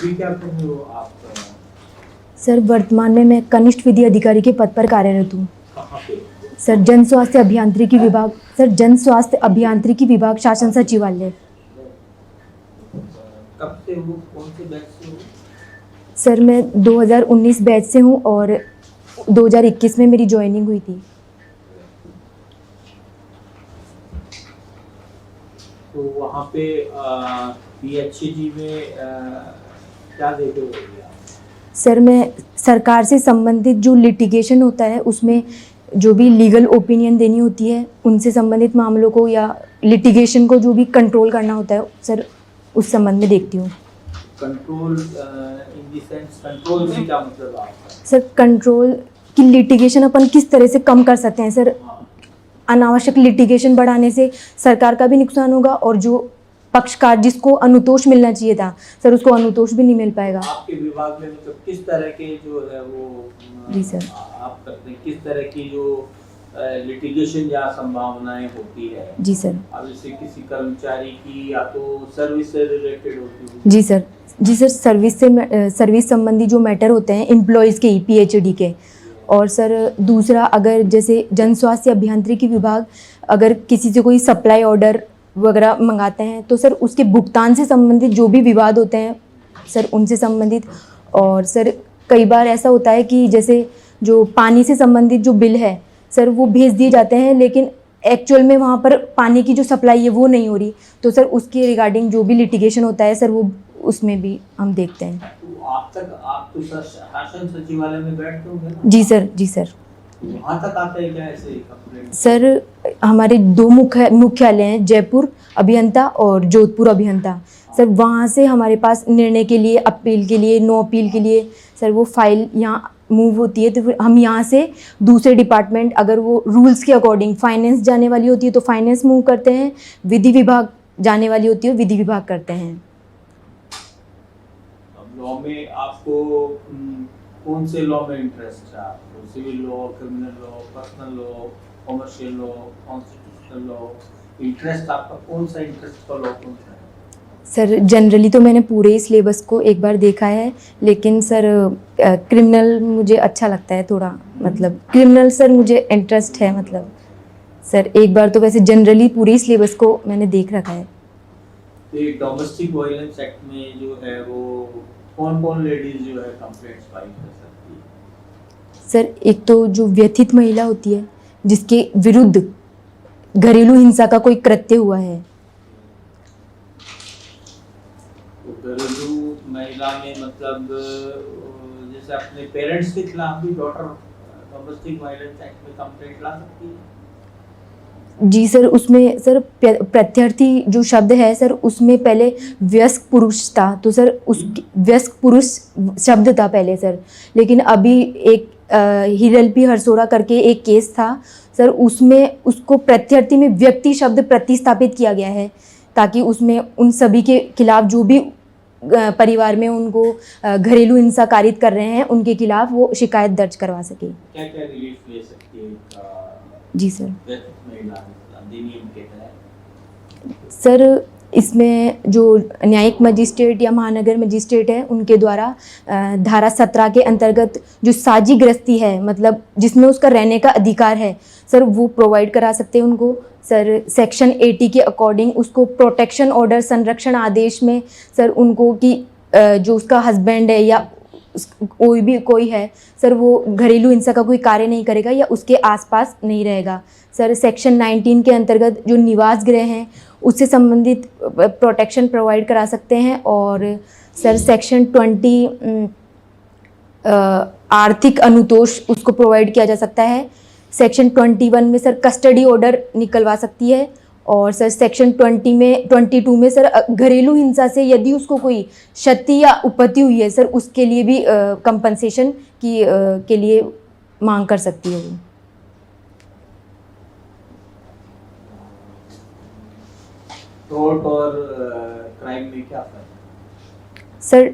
अभी क्या कर रहे हो आप? सर वर्तमान में मैं कनिष्ठ विधि अधिकारी के पद पर कार्यरत हूँ। कहाँ पे? सर जन स्वास्थ्य अभियांत्रिकी विभाग, सर जन स्वास्थ्य अभियांत्रिकी विभाग, शासन सचिवालय। कब से हो, कौन से बैच से हो? सर मैं 2019 बैच से हूँ और 2021 में मेरी ज्वाइनिंग हुई थी। तो वहाँ पे PHCG में क्या देते हो आप? सर मैं सरकार से संबंधित जो लिटिगेशन होता है उसमें जो भी लीगल ओपिनियन देनी होती है, उनसे संबंधित मामलों को या लिटिगेशन को जो भी कंट्रोल करना होता है सर, उस संबंध में देखती हूँ। Control in the sense, control से क्या मतलब आपका? सर कंट्रोल की लिटिगेशन अपन किस तरह से कम कर सकते हैं सर। अनावश्यक लिटिगेशन बढ़ाने से सरकार का भी नुकसान होगा और जो पक्षकार जिसको अनुतोष मिलना चाहिए था सर, उसको अनुतोष भी नहीं मिल पाएगा। आपके विभाग में मतलब किस तरह के जो है वो जी सर। आप करते हैं, किस तरह की जो लिटिगेशन या संभावनाएं होती है? जी सर। अब जैसे किसी कर्मचारी की या तो सर्विस से रिलेटेड होती है? जी सर। जी सर, सर्विस संबंधी जो मैटर होते हैं एम्प्लॉयज़ के PHD के, और सर दूसरा अगर जैसे जन स्वास्थ्य अभियांत्रिकी विभाग अगर किसी से कोई सप्लाई ऑर्डर वगैरह मंगाते हैं तो सर उसके भुगतान से संबंधित जो भी विवाद होते हैं सर उनसे संबंधित। और सर कई बार ऐसा होता है कि जैसे जो पानी से संबंधित जो बिल है सर वो भेज दिए जाते हैं, लेकिन एक्चुअल में वहाँ पर पानी की जो सप्लाई है वो नहीं हो रही, तो सर उसके रिगार्डिंग जो भी लिटिगेशन होता है सर वो उसमें भी हम देखते हैं। तो आप तो शासन सचिवालय में बैठते होंगे ना? जी सर। जी सर। वहाँ तक आता है क्या ऐसे कंप्लेंट? सर हमारे 2 मुख्यालय हैं, जयपुर अभियंता और जोधपुर अभियंता। सर वहाँ से हमारे पास निर्णय के लिए, अपील के लिए, नो अपील के लिए सर वो फाइल यहाँ मूव होती है, तो फिर हम यहाँ से दूसरे डिपार्टमेंट अगर वो रूल्स के अकॉर्डिंग फाइनेंस जाने वाली होती है तो फाइनेंस मूव करते हैं, विधि विभाग जाने वाली होती है विधि विभाग करते हैं। अब लॉ में आपको कौन से लॉ में इंटरेस्ट है आपको? Civil law, criminal law, personal law, commercial law, constitutional law? Interest आपका कौन सा, इंटरेस्ट का लॉ कौन सा है? सर जनरली तो मैंने पूरे ही सिलेबस को एक बार देखा है, लेकिन सर क्रिमिनल मुझे अच्छा लगता है थोड़ा, मतलब क्रिमिनल सर मुझे इंटरेस्ट है, मतलब सर एक बार तो वैसे जनरली पूरे ही सिलेबस को मैंने देख रखा है। ये डोमेस्टिक वायलेंस एक्ट में जो है वो कौन लेडीज जो है कंप्लेंट्स फाइल कर सकती है? सर एक तो जो व्यथित महिला होती है जिसके विरुद्ध घरेलू हिंसा का कोई कृत्य हुआ है। तो घरेलू महिला में मतलब जैसे अपने पेरेंट्स के खिलाफ भी डॉटर डोमेस्टिक वायलेंस एक्ट में कंप्लेंट ला सकती है? जी सर, उसमें सर प्रत्यर्थी जो शब्द है सर उसमें पहले वयस्क पुरुष था, तो सर उस वयस्क पुरुष शब्द था पहले सर, लेकिन अभी एक हिरल हरसोरा करके एक केस था सर, उसमें उसको प्रत्यर्थी में व्यक्ति शब्द प्रतिस्थापित किया गया है ताकि उसमें उन सभी के खिलाफ जो भी परिवार में उनको घरेलू हिंसा कारित कर रहे हैं उनके खिलाफ वो शिकायत दर्ज करवा सके। क्या क्या रिलीफ ले सकती है जी सर। महिला अधिनियम के तहत? सर इसमें जो न्यायिक मजिस्ट्रेट या महानगर मजिस्ट्रेट है उनके द्वारा धारा 17 के अंतर्गत जो साझी गृहस्थी है, मतलब जिसमें उसका रहने का अधिकार है सर, वो प्रोवाइड करा सकते हैं उनको। सर सेक्शन 80 के अकॉर्डिंग उसको प्रोटेक्शन ऑर्डर संरक्षण आदेश में सर उनको कि जो उसका हस्बैंड है या कोई है सर वो घरेलू हिंसा का कोई कार्य नहीं करेगा या उसके आसपास नहीं रहेगा। सर सेक्शन 19 के अंतर्गत जो निवास गृह हैं उससे संबंधित प्रोटेक्शन प्रोवाइड करा सकते हैं। और सर सेक्शन 20 आर्थिक अनुतोष उसको प्रोवाइड किया जा सकता है। सेक्शन 21 में सर कस्टडी ऑर्डर निकलवा सकती है। और सर सेक्शन 22 में सर घरेलू हिंसा से यदि उसको कोई क्षति या उपत्ति हुई है सर उसके लिए भी कंपनसेशन की के लिए मांग कर सकती है वो। टॉर्ट और क्राइम में क्या फर्क है? सर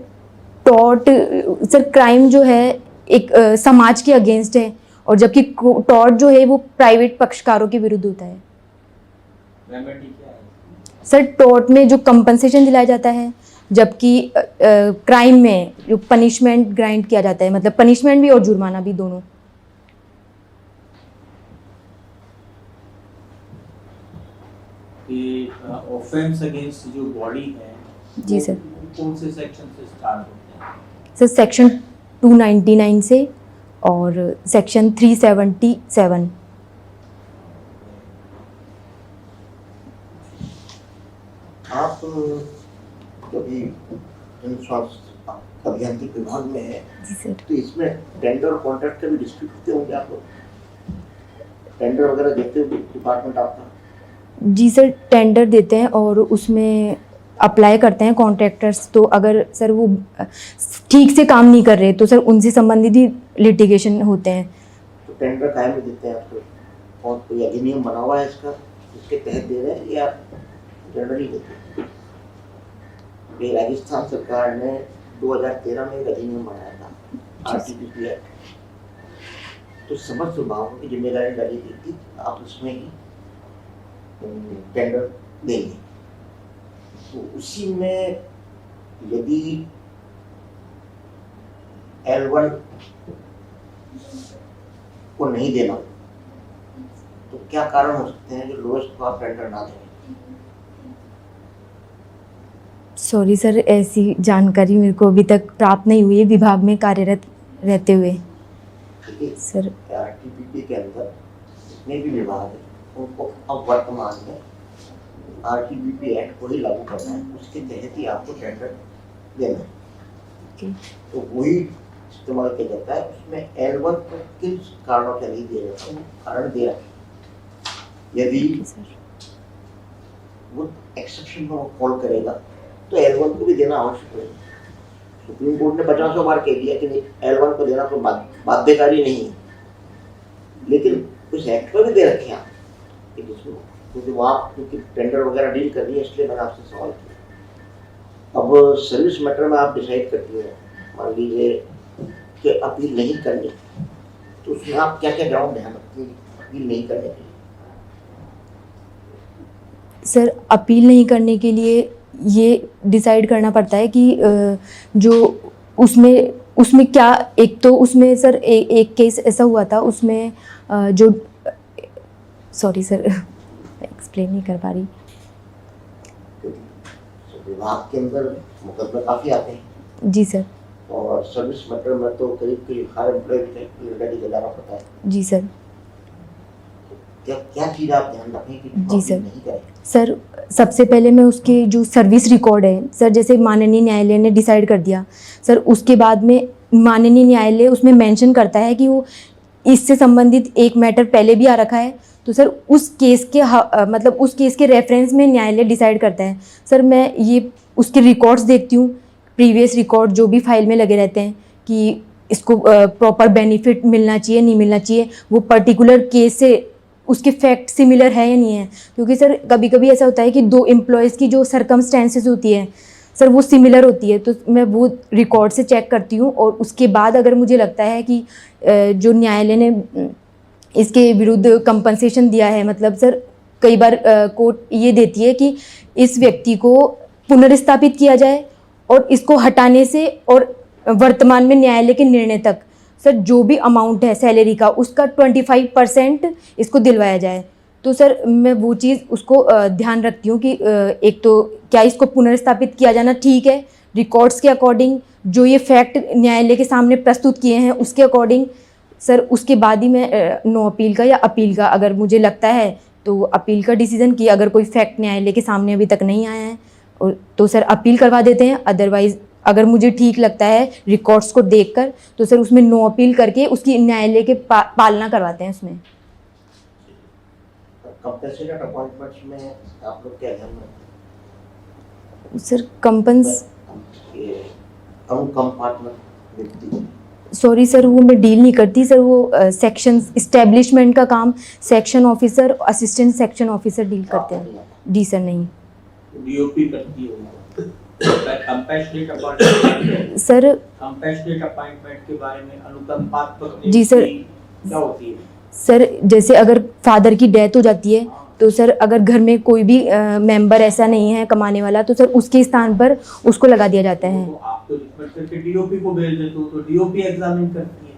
सर क्राइम जो है एक समाज के अगेंस्ट है और जबकि टॉर्ट जो है वो प्राइवेट पक्षकारों के विरुद्ध होता है। रेमेडी क्या है? सर टॉर्ट में जो कंपनसेशन दिलाया जाता है जबकि क्राइम में जो पनिशमेंट ग्राइंड किया जाता है, मतलब पनिशमेंट भी और जुर्माना भी दोनों। ये ऑफेंस अगेंस्ट जो बॉडी है जी वो सर। कौन से सेक्शन से स्टार्ट होते हैं? सर सेक्शन 299 से और सेक्शन 377। आप कभी जन स्वास्थ्य अभियांत्रिकी विभाग में है, जी सर। तो इसमें टेंडर और कॉन्ट्रैक्ट का भी डिस्प्यूट होते होंगे आप लोग, टेंडर वगैरह देते हो डिपार्टमेंट आपका? जी सर, टेंडर देते हैं और उसमें अप्लाई करते हैं कॉन्ट्रैक्टर्स, तो अगर सर वो ठीक से काम नहीं कर रहे तो सर उनसे संबंधित ही लिटिगेशन होते हैं। तो टेंडर काहे में देते हैं आपको, और कोई अधिनियम बना हुआ है इसका इसके तहत दे रहे हैं या जनरली देते हैं? ये राजस्थान सरकार ने 2013 में एक अधिनियम बनाया था, RTPP एक्ट, तो समस्त विभागों की जिम्मेदारी डाली गई थी आप उसमें ही टेंडर देंगे। तो उसी में यदि L1 को नहीं देना तो क्या कारण हो सकते हैं जो लोएस्ट को आप टेंडर ना दें? सॉरी सर, ऐसी जानकारी मेरे को अभी तक प्राप्त नहीं हुई है विभाग में कार्यरत रहते हुए सर। RTPP के अंदर जितने भी विभाग हैं उनको अब वर्तमान में RTPP एक्ट को ही लागू करना है, उसके तहत ही आपको टेंडर देना है। तो वही इस्तेमाल किया जाता है। उसमें L1 को किन कारणों से नहीं दिया जाता, वो कारण दिया यदि वो एक्सेप्शन में वो फॉल करेगा तो L1 को भी देना आवश्यक है। सुप्रीम कोर्ट ने 50 बार कह दिया कि L1 को देना तो बाध्यकारी नहीं है, लेकिन उस एक्ट पर भी दे रखे हैं कि जिसमें, क्योंकि वहाँ क्योंकि टेंडर वगैरह डील कर रही है, इसलिए मैंने आपसे सवाल किया। अब सर्विस मैटर में आप डिसाइड करती हैं, मान लीजिए कि अपील नहीं करनी, तो उसमें आप क्या क्या ग्राउंड ध्यान रखती हैं अपील नहीं करने के लिए? सर अपील नहीं करने के लिए ये डिसाइड करना पड़ता है कि जो उसमें क्या, एक तो उसमें सर एक केस ऐसा हुआ था उसमें जो, सॉरी सर एक्सप्लेन नहीं कर पा रही। विभाग के अंदर मुकदमे काफ़ी आते हैं। जी सर। और सर्विस मैटर में तो करीब हर एम्प्लॉय को जाना पड़ता है। जी सर। क्या चीज़ आप ध्यान रखें कि जी सर। नहीं करें? सर सबसे पहले मैं उसके जो सर्विस रिकॉर्ड है सर, जैसे माननीय न्यायालय ने डिसाइड कर दिया सर, उसके बाद में माननीय न्यायालय उसमें मेंशन करता है कि वो इससे संबंधित एक मैटर पहले भी आ रखा है, तो सर उस केस के मतलब उस केस के रेफरेंस में न्यायालय डिसाइड करता है। सर मैं ये उसके रिकॉर्ड्स देखती हूँ, प्रीवियस रिकॉर्ड जो भी फाइल में लगे रहते हैं कि इसको प्रॉपर बेनिफिट मिलना चाहिए नहीं मिलना चाहिए, वो पर्टिकुलर केस से उसके फैक्ट सिमिलर है या नहीं है, क्योंकि सर कभी कभी ऐसा होता है कि दो एम्प्लॉयज़ की जो सर्कमस्टेंसेस होती है सर वो सिमिलर होती है, तो मैं वो रिकॉर्ड से चेक करती हूँ और उसके बाद अगर मुझे लगता है कि जो न्यायालय ने इसके विरुद्ध कंपनसेशन दिया है, मतलब सर कई बार कोर्ट ये देती है कि इस व्यक्ति को पुनर्स्थापित किया जाए और इसको हटाने से और वर्तमान में न्यायालय के निर्णय तक सर जो भी अमाउंट है सैलरी का उसका 25% इसको दिलवाया जाए, तो सर मैं वो चीज़ उसको ध्यान रखती हूँ कि एक तो क्या इसको पुनर्स्थापित किया जाना ठीक है रिकॉर्ड्स के अकॉर्डिंग, जो ये फैक्ट न्यायालय के सामने प्रस्तुत किए हैं उसके अकॉर्डिंग सर, उसके बाद ही मैं नो अपील का या अपील का, अगर मुझे लगता है तो अपील का डिसीजन कि अगर कोई फैक्ट न्यायालय के सामने अभी तक नहीं आया है और तो सर अपील करवा देते हैं, अदरवाइज़ अगर मुझे ठीक लगता है रिकॉर्ड्स को देखकर तो सर उसमें नो अपील करके उसकी न्यायालय के पालना करवाते हैं उसमें। कंपनसेटेड अपॉइंटमेंट्स में आप लोग क्या ध्यान रखते हैं? सर कंपन्स सॉरी सर वो मैं डील नहीं करती सर, वो सेक्शन इस्टेब्लिशमेंट का काम section officer assistant section officer deal करते हैं। जी सर नहीं। डीओपी करती है compassionate appointment. Sir compassionate appointment के बारे में अनुकंपात्मक जी सर। क्या होती है? सर जैसे अगर फादर की डेथ हो जाती है तो सर अगर घर में कोई भी मेंबर ऐसा नहीं है कमाने वाला तो सर उसके स्थान पर उसको लगा दिया जाता है। तो आप तो रिक्वेस्ट करके डीओपी को भेज देते हो, तो डीओपी एग्जामिन करती है।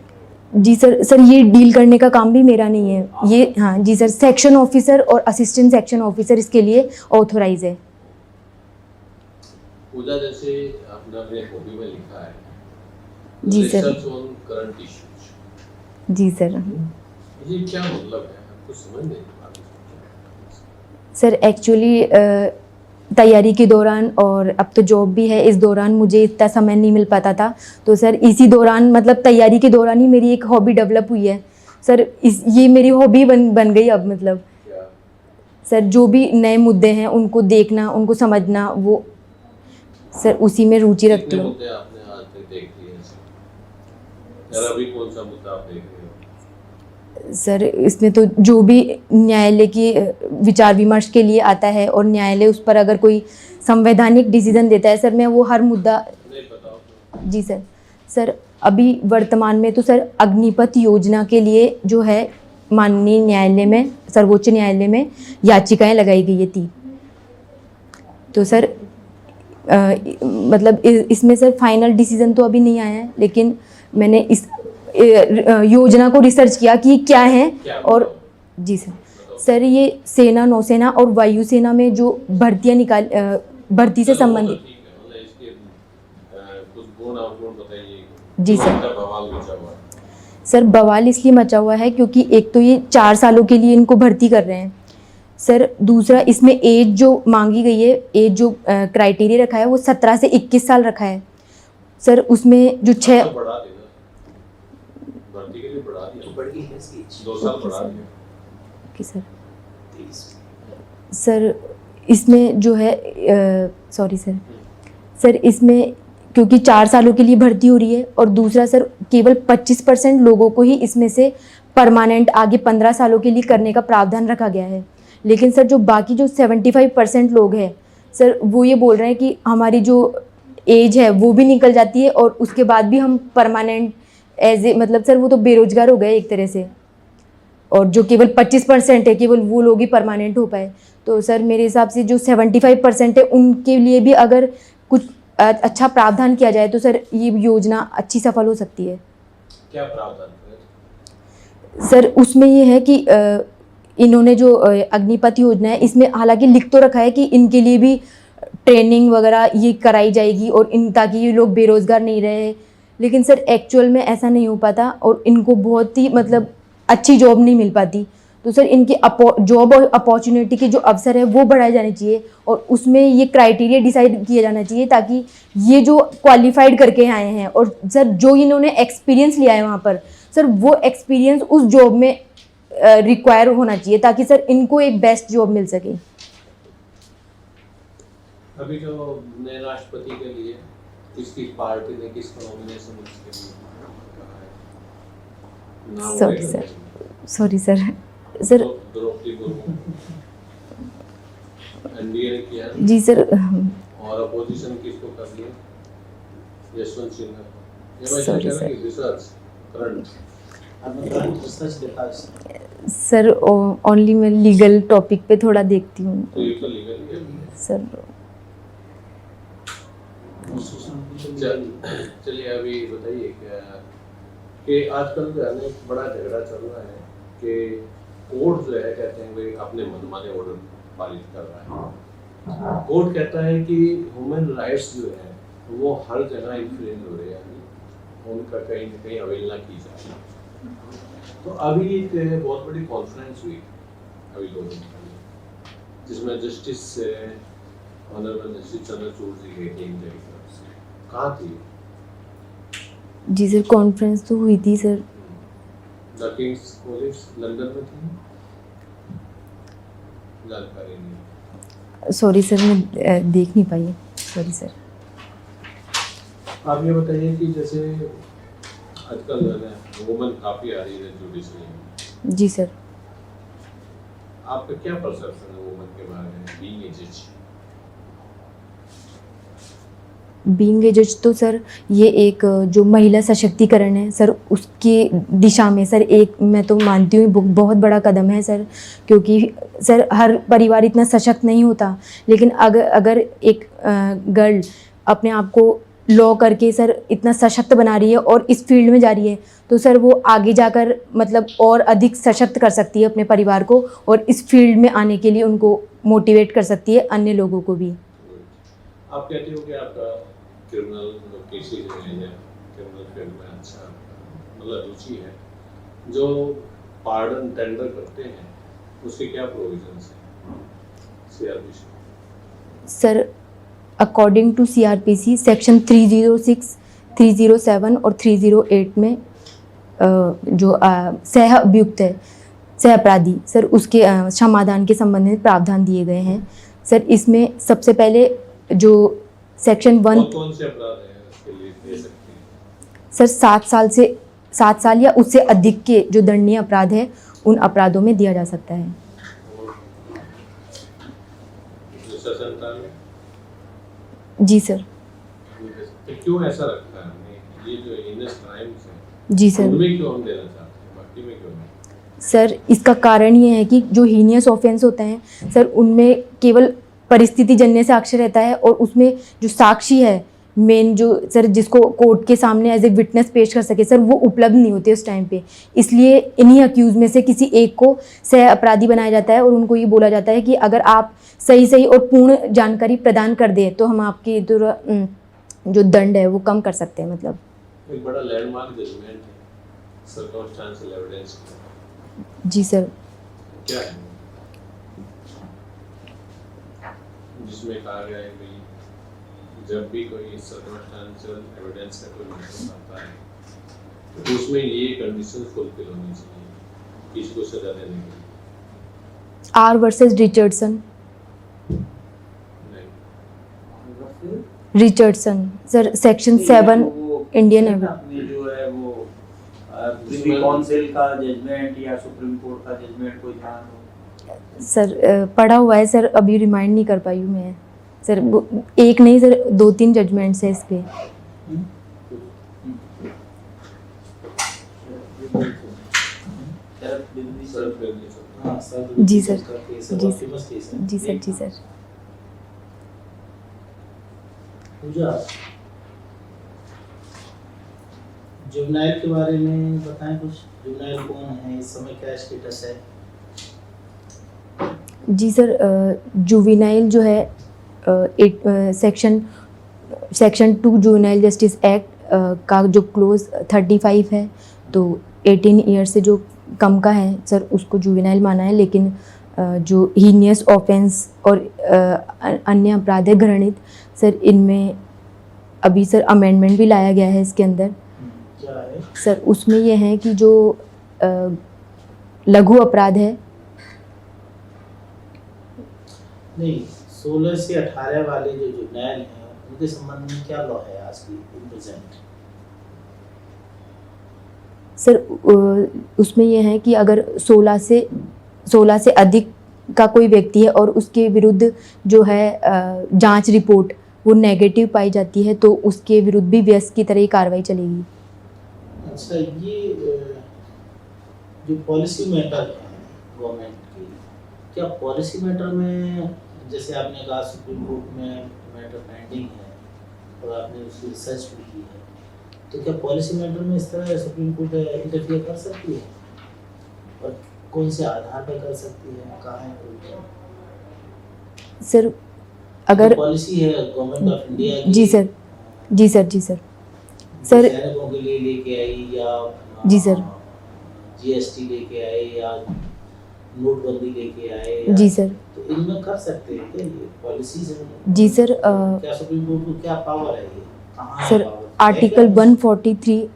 जी सर ये डील करने का काम भी मेरा नहीं है ये। हाँ जी सर, सेक्शन ऑफिसर और असिस्टेंट सेक्शन ऑफिसर इसके लिए ऑथोराइज है। पूजा, जैसे आपने अपने हॉबी में लिखा है जी sir. Research on current issues, जी सर। ये क्या मतलब है, आपको समझ नहीं आ रहा? सर एक्चुअली तैयारी के दौरान और अब तो जॉब भी है, इस दौरान मुझे इतना समय नहीं मिल पाता था। तो सर इसी दौरान मतलब तैयारी के दौरान ही मेरी एक हॉबी डेवलप हुई है सर। ये मेरी हॉबी बन गई अब। मतलब क्या सर जो भी नए मुद्दे हैं उनको देखना, उनको समझना, वो सर उसी में रुचि रखती कितने हूँ। मुद्दे आपने आज तक देख लिए हैं? यार अभी कौन सा मुद्दा आप देख रहे हो? सर इसमें तो जो भी न्यायालय की विचार विमर्श के लिए आता है और न्यायालय उस पर अगर कोई संवैधानिक डिसीजन देता है सर, मैं वो हर मुद्दा। नहीं बताओ तो। जी सर अभी वर्तमान में तो सर अग्निपथ योजना के लिए जो है माननीय न्यायालय में, सर्वोच्च न्यायालय में याचिकाएं लगाई गई है 3। तो सर मतलब इसमें सर फाइनल डिसीजन तो अभी नहीं आया है, लेकिन मैंने इस योजना को रिसर्च किया कि क्या है। और जी सर ये सेना, नौसेना और वायुसेना में जो भर्तियां भर्ती से संबंधित। ठीक है, मतलब इसके कुछ गुण अवगुण बताइए। जी सर। इतना बवाल मचा हुआ है। सर बवाल इसलिए मचा हुआ है क्योंकि एक तो ये 4 सालों के लिए इनको भर्ती कर रहे हैं सर। दूसरा इसमें एज जो मांगी गई है, एज जो क्राइटेरिया रखा है वो 17 से 21 साल रखा है सर। उसमें जो 6 तो बढ़ा देना, भर्ती के लिए बढ़ा दिया, बढ़ गई है इसकी 2 साल बढ़ा दिया। ओके सर इसमें जो है सॉरी सर इसमें क्योंकि 4 सालों के लिए भर्ती हो रही है और दूसरा सर केवल 25% लोगों को ही इसमें से परमानेंट आगे 15 सालों के लिए करने का प्रावधान रखा गया है। लेकिन सर जो बाकी जो 75% लोग हैं सर, वो ये बोल रहे हैं कि हमारी जो एज है वो भी निकल जाती है और उसके बाद भी हम परमानेंट एज ए, मतलब सर वो तो बेरोजगार हो गए एक तरह से। और जो केवल 25% है केवल वो लोग ही परमानेंट हो पाए। तो सर मेरे हिसाब से जो 75% है उनके लिए भी अगर कुछ अच्छा प्रावधान किया जाए तो सर ये योजना अच्छी सफल हो सकती है। क्या प्रावधान है? सर उसमें ये है कि इन्होंने जो अग्निपथ योजना है इसमें हालांकि लिख तो रखा है कि इनके लिए भी ट्रेनिंग वगैरह ये कराई जाएगी और इन ताकि ये लोग बेरोज़गार नहीं रहे। लेकिन सर एक्चुअल में ऐसा नहीं हो पाता और इनको बहुत ही मतलब अच्छी जॉब नहीं मिल पाती। तो सर इनके जॉब और अपॉर्चुनिटी के जो अवसर है वो बढ़ाए जाने चाहिए और उसमें ये क्राइटेरिया डिसाइड किया जाना चाहिए ताकि ये जो क्वालिफाइड करके आए हैं और सर जो इन्होंने एक्सपीरियंस लिया है वहाँ पर सर वो एक्सपीरियंस उस जॉब में रिक्वायर होना चाहिए ताकि सर इनको एक बेस्ट जॉब मिल सके। अभी जो नए राष्ट्रपति के लिए किसकी पार्टी ने किसका नॉमिनेशन उसके लिए कहा है? Sorry sir Draupadi Murmu NDA ने किया है। जी सर। और अपोजिशन किसको कर दिया? यशवंत सिन्हा को। ये मैं Sorry, कह रहा sir. कि रिसर्च करंट सर ओनली मैं लीगल टॉपिक पे थोड़ा देखती हूँ तो ये तो लीगल है सर। चलिए अभी बताइए क्या कि आजकल जो है ना एक बड़ा झगड़ा चल रहा है कि कोर्ट जो है कहते हैं भाई अपने मनमाने ऑर्डर पारित कर रहा है। कोर्ट कहता है कि ह्यूमन राइट्स जो है वो हर जगह इन्फ्लुएंस हो रहे हैं, उनका कहीं न कहीं अवहेलना की जा रही है। तो अभी एक बहुत बड़ी कॉन्फ्रेंस हुई अभी 2 दिन पहले जिसमें जस्टिस ऑनरेबल जस्टिस चंद्रचूड़ जी गए थे इंडिया की तरफ से। कहाँ थी? जी सर कॉन्फ्रेंस तो हुई थी sir. The Kings college London में थी, जानकारी नहीं। सॉरी सर मैं देख नहीं पाई, सॉरी सर। आप ये बताइए कि जैसे आजकल वुमेन काफ़ी आ रही है जुडिशरी में। जी सर। आपका क्या परसेप्शन है वुमेन के बारे में बीइंग ए जज? बीइंग ए जज तो सर ये एक जो महिला सशक्तिकरण है सर उसकी दिशा में सर एक मैं तो मानती हूँ बहुत बड़ा कदम है सर, क्योंकि सर हर परिवार इतना सशक्त नहीं होता, लेकिन अगर एक गर्ल अपने आप को लॉ करके सर इतना सशक्त बना रही है और इस फील्ड में जा रही है तो सर वो आगे जाकर मतलब और अधिक सशक्त कर सकती है अपने परिवार को और इस फील्ड में आने के लिए उनको मोटिवेट कर सकती है अन्य लोगों को भी। आप कहते हो कि आपका क्रिमिनल केसेस में या क्रिमिनल फील्ड में अच्छा मतलब रुचि है, जो पार्डन टेंडर करते हैं उसके क्या प्रोविजंस हैं CrPC? Sir according to CrPC section 306, 307 और 308 में जो सह अभियुक्त है सह अपराधी सर उसके समाधान के संबंध में प्रावधान दिए गए हैं। सर इसमें सबसे पहले जो सेक्शन 1 कौन से अपराध हैं इसके लिए दे सकते हैं? सर 7 साल या उससे अधिक के जो दंडनीय अपराध है उन अपराधों में दिया जा सकता है। और जो सशंता में जी सर। तो क्यों ऐसा रखा है हमने? ये जो हिनस क्राइम्स हैं जी सर। उनमें क्यों हम देना चाहते हैं, बाकी में क्यों नहीं? सर इसका कारण ये है कि जो हीनियस ऑफेंस होते हैं सर उनमें केवल परिस्थिति जन्य साक्ष्य रहता है और उसमें जो साक्षी है मेन जो सर जिसको कोर्ट के सामने एज ए विटनेस पेश कर सके सर वो उपलब्ध नहीं होते उस टाइम पे, इसलिए इन्हीं अक्यूज में से किसी एक को सह अपराधी बनाया जाता है और उनको ये बोला जाता है कि अगर आप सही और पूर्ण जानकारी प्रदान कर दें तो हम आपकी जो दंड है वो कम कर सकते हैं। मतलब एक बड़ा लैंडमार्क जजमेंट है सर्कमस्टेंशियल एविडेंस, जी सर। क्या है जिसमें कहा गया है कि जब भी कोई सर्कमस्टेंशियल एविडेंस का कोई मैटर आता है तो उसमें ये कंडीशन फुलफिल होनी चाहिए किसी को सजा देने के लिए। R versus Richardson sir section 7 Indian अपने जो है वो प्रिवी काउंसिल का जजमेंट या सुप्रीम कोर्ट का जजमेंट कोई ध्यान हो? सर पढ़ा हुआ है सर, अभी रिमाइंड नहीं कर पाई हूँ मैं सर। एक नहीं सर 2-3 जजमेंट्स है इस पे। जी सर। जी सर। जी सर। जी सर। पूजा जुवेनाइल के बारे में बताएं कुछ। जुवेनाइल कौन है, इस समय क्या स्टेटस है? जी सर, जुवेनाइल जो है सेक्शन 2 जुवेनाइल जस्टिस एक्ट का जो क्लोज 35 है तो 18 ईयर से जो कम का है सर उसको जुवेनाइल माना है, लेकिन जो हीनियस ऑफेंस और अन्य अपराध है घृणित सर इनमें अभी सर अमेंडमेंट भी लाया गया है इसके अंदर। क्या है सर उसमें ये है कि जो लघु अपराध है नहीं, 16 से 18 वाले जो जुवेनाइल हैं उनके संबंध में क्या लॉ है आज की प्रेजेंट? सर उसमें यह है कि अगर 16 से अधिक का कोई व्यक्ति है और उसके विरुद्ध जो है जांच रिपोर्ट वो नेगेटिव पाई जाती है तो उसके विरुद्ध भी व्यस्क की तरह ही कार्रवाई चलेगी। अच्छा, ये जो पॉलिसी मैटर है गवर्नमेंट की, क्या पॉलिसी मैटर में जैसे आपने कहा सुप्रीम कोर्ट में मैटर पेंडिंग है और आपने उसकी रिसर्च भी की है, तो क्या पॉलिसी मैटर में इस तरह सुप्रीम कोर्ट इंटरफियर कर सकती है और कौन से आधार पर कर सकती है? कहाँ है सर अगर पॉलिसी है गवर्नमेंट ऑफ इंडिया की? जी सर। जी सर। जी सर। सर सैनिकों के लिए लेके आई या जी सर। जीएसटी लेके आए या नोटबंदी लेके आए जी सर। तो इनमें कर सकते हैं क्या ये पॉलिसी से? जी सर। क्या सुप्रीम कोर्ट को क्या पावर है ये? कहाँ है सर power? आर्टिकल है क्या? 143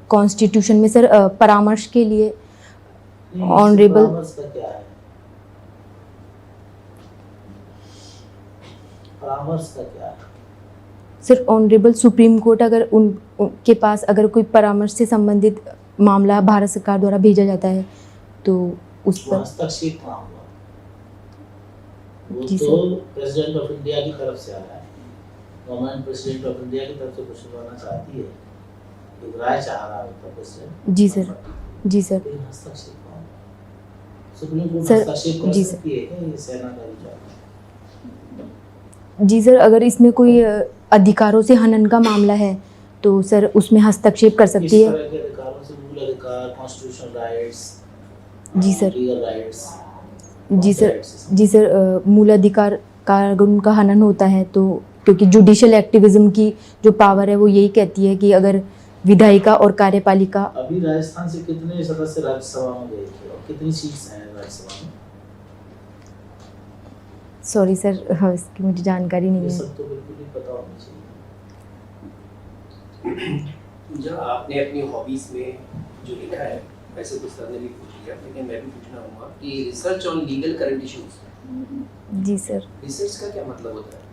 कॉन्स्टिट्यूशन में सर परामर्श के लिए नहीं, ऑनरेबल परामर्श का क्या है? परामर्श का क्या है? सर ऑनरेबल सुप्रीम कोर्ट अगर उनके पास अगर कोई परामर्श से संबंधित मामला भारत सरकार द्वारा भेजा जाता है तो उस वो पर हस्तक्षेप कहाँ हुआ? वो जी तो प्रेसिडेंट ऑफ इंडिया की तरफ से आ रहा है। गवर्नमेंट प्रेसिडेंट ऑफ इंडिया की तरफ से कुछ करवाना चाहती है, एक राय चाह रहा है उत्तर प्रेसिडेंट। जी सर, जी सर। लेकिन हस्तक्षेप कौन? सुप्रीम कोर्ट सर, हस्तक्षेप कर जी सर। सकती है क्या ये सेना का विचार? जी सर, अगर इसमें कोई अधिकारों से हनन का मामला है तो सर उसमें हस्तक्षेप कर सकती इस है। तरह के अधिकारों से मूल अधिकार, कॉन्स्टिट्यूशनल राइट्स, जी सर, लीगल राइट्स, जी सर, जी सर, मूल अधिकार का अगर उनका हनन होता है तो क्योंकि जुडिशियल एक्टिविज्म की जो पावर है वो यही कहती है कि अगर विधायिका और कार्यपालिका। अभी राजस्थान से कितने सदस्य राज्यसभा में गए थे और कितनी सीट्स हैं राज्यसभा में? सॉरी सर, हाँ, इसकी मुझे जानकारी नहीं ये है। सब तो बिल्कुल ही पता होना चाहिए। जो आपने अपनी हॉबीज में जो लिखा है, वैसे तो सर ने भी पूछ लिया, लेकिन मैं भी पूछना चाहूँगा कि research on legal current issues, जी सर। रिसर्च का क्या मतलब होता है?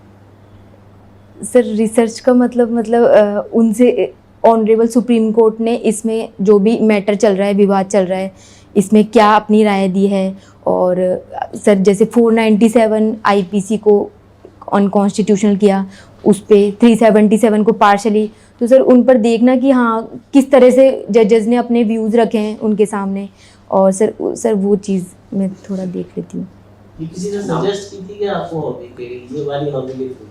सर रिसर्च का मतलब उनसे ऑनरेबल सुप्रीम कोर्ट ने इसमें जो भी मैटर चल रहा है, विवाद चल रहा है, इसमें क्या अपनी राय दी है। और सर जैसे 497 आईपीसी को अनकॉन्स्टिट्यूशनल किया, उस पे 377 को पार्शली, तो सर उन पर देखना कि हाँ किस तरह से जजेस ने अपने व्यूज़ रखे हैं उनके सामने। और सर वो चीज़ मैं थोड़ा देख लेती हूँ। ये किसी ने सजेस्ट की थी कि आपको हॉबी के ये वाली हॉबी लिख दो?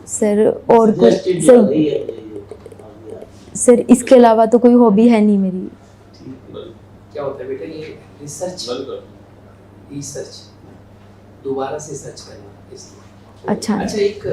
सर और कोई Suggested सर, लग रही है मुझे ये hobby आपकी। सर इसके अलावा तो कोई हॉबी है नहीं मेरी। क्या होता है बेटा ये रिसर्च, रिसर्च दोबारा से सर्च करना, इसलिए। अच्छा। अच्छा, एक